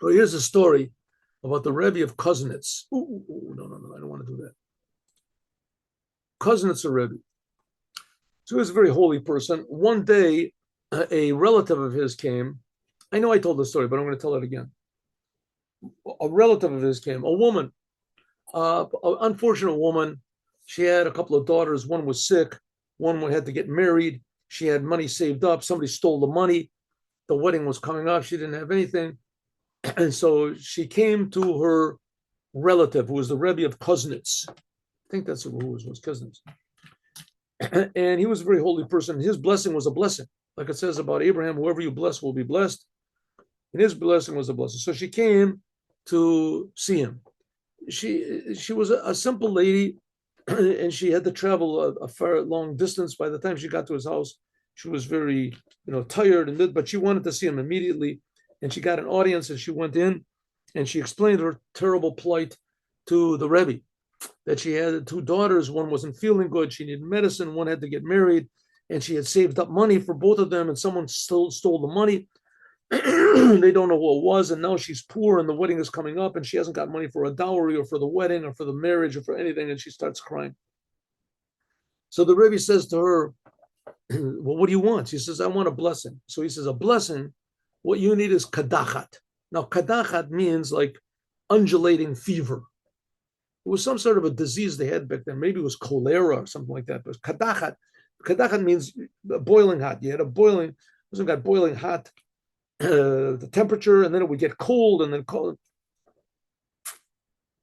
So here's a story about the Rebbe of Kuznets. No, I don't want to do that. Kuznets Rebbe. So he was a very holy person. One day, a relative of his came. I know I told the story, but I'm going to tell it again. A relative of his came, a woman, an unfortunate woman. She had a couple of daughters. One was sick. One had to get married. She had money saved up. Somebody stole the money. The wedding was coming up. She didn't have anything. And so she came to her relative, who was the Rebbe of Kuznets. I think that's who was Kuznets. And he was a very holy person. His blessing was a blessing. Like it says about Abraham, whoever you bless will be blessed. And his blessing was a blessing. So she came to see him. She was a simple lady, and she had to travel a far long distance. By the time she got to his house, she was very, tired, but she wanted to see him immediately. And she got an audience, and she went in, and she explained her terrible plight to the Rebbe, that she had two daughters. One wasn't feeling good. She needed medicine. One had to get married, and she had saved up money for both of them, and someone stole the money. They don't know who it was, and now she's poor, and the wedding is coming up, and she hasn't got money for a dowry or for the wedding or for the marriage or for anything, and she starts crying. So the Rebbe says to her, well, what do you want? She says, I want a blessing. So he says, a blessing, what you need is kadachat. Now, kadachat means like undulating fever. It was some sort of a disease they had back then. Maybe it was cholera or something like that. But kadachat. Kadachat means boiling hot. You had a boiling, wasn't got boiling hot, the temperature, and then it would get cold and then cold.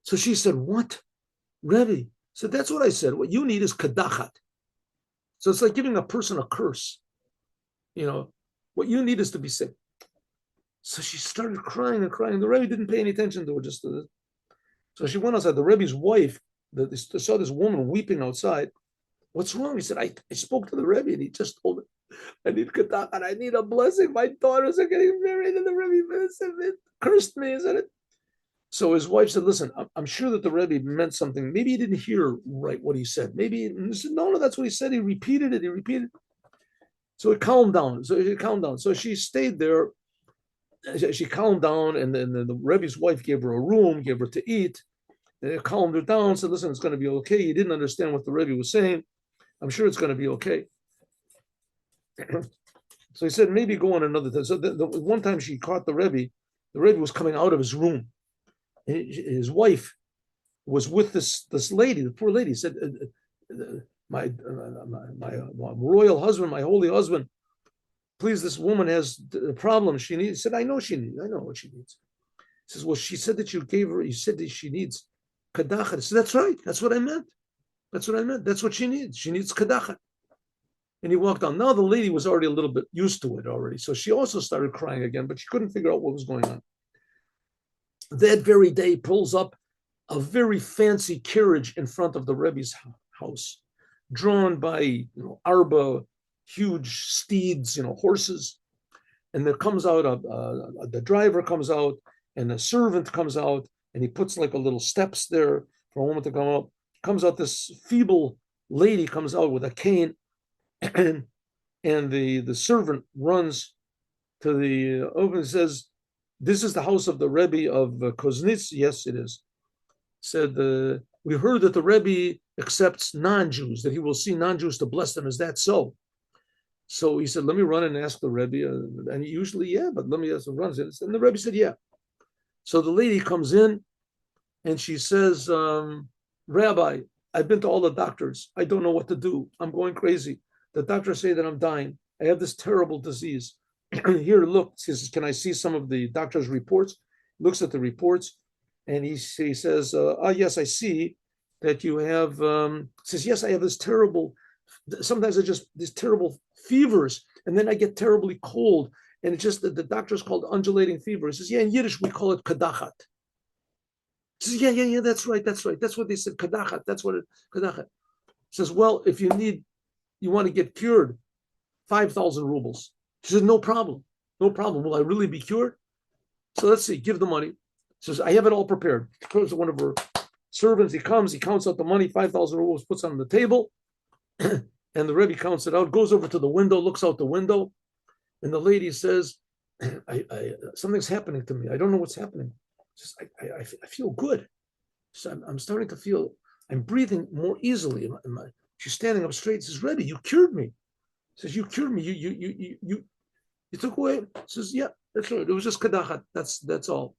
So she said, what? Rebbe said, that's what I said. What you need is kadachat. So it's like giving a person a curse. What you need is to be sick. So she started crying and crying. The Rebbe didn't pay any attention to her. So she went outside. The Rebbe's wife saw this woman weeping outside. What's wrong? He said, I spoke to the Rebbe, and he just told me, I need kadachat. I need a blessing. My daughters are getting married, and the Rebbe cursed me, isn't it? So his wife said, listen, I'm sure that the Rebbe meant something. Maybe he didn't hear right what he said. Maybe he said, no, that's what he said. He repeated it. So it calmed down. So she stayed there. She calmed down, and then the Rebbe's wife gave her a room, gave her to eat. And it calmed her down, said, listen, it's going to be okay. You didn't understand what the Rebbe was saying. I'm sure it's going to be okay. So he said, maybe go on another time. So the one time she caught the Rebbe was coming out of his room. His wife was with this lady, the poor lady. Said, my royal husband, my holy husband, please, this woman has a problem. She needs. He said, I know what she needs. He says, well, she said that you said that she needs kadachat. I said, that's right. That's what I meant. That's what she needs. She needs kadachat. And he walked on. Now the lady was already a little bit used to it already. So she also started crying again, but she couldn't figure out what was going on. That very day pulls up a very fancy carriage in front of the Rebbe's house, drawn by arba, huge steeds, horses. And there comes out, the driver comes out, and the servant comes out, and he puts like a little steps there for a woman to come up. Comes out this feeble lady, comes out with a cane, and the servant runs to the open and says, this is the house of the Rebbe of Kuznets. Yes, it is. Said, we heard that the Rebbe accepts non-Jews, that he will see non-Jews to bless them. Is that so? So he said, let me run and ask the Rebbe. And usually, yeah, but let me ask the runs. And the Rebbe said, yeah. So the lady comes in and she says, Rabbi, I've been to all the doctors. I don't know what to do. I'm going crazy. The doctors say that I'm dying. I have this terrible disease. Here, look, says, can I see some of the doctor's reports? Looks at the reports, and he says, yes, I see that you have, says, yes, I have this terrible, sometimes I just, these terrible fevers, and then I get terribly cold, and it's just, the doctor's called undulating fever. He says, yeah, in Yiddish, we call it kadachat. He says, yeah, that's right. That's what they said, kadachat, that's what kadachat. He says, well, if you want to get cured, 5,000 rubles. She said, no problem. Will I really be cured? So let's see, give the money. She says, I have it all prepared. She goes to one of her servants. He comes, he counts out the money, 5,000 rubles, puts it on the table. And the Rebbe counts it out, goes over to the window, looks out the window. And the lady says, something's happening to me. I don't know what's happening. Just I feel good. So I'm starting to feel I'm breathing more easily. She's standing up straight. Says, Rebbe, you cured me. Says, you cured me. You took away. Says, yeah, that's right. It was just kadachat. That's all.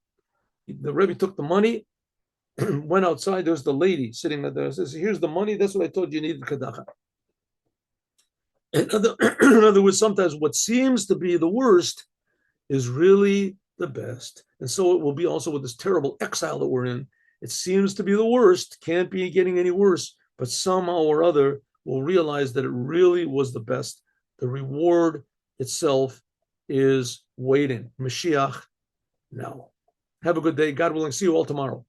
The Rebbe took the money, went outside. There's the lady sitting there. Says, here's the money. That's what I told you. You needed kadachat. In other words, sometimes what seems to be the worst is really the best. And so it will be also with this terrible exile that we're in. It seems to be the worst, can't be getting any worse, but somehow or other we'll realize that it really was the best. The reward itself is waiting. Mashiach now. Have a good day. God willing, see you all tomorrow.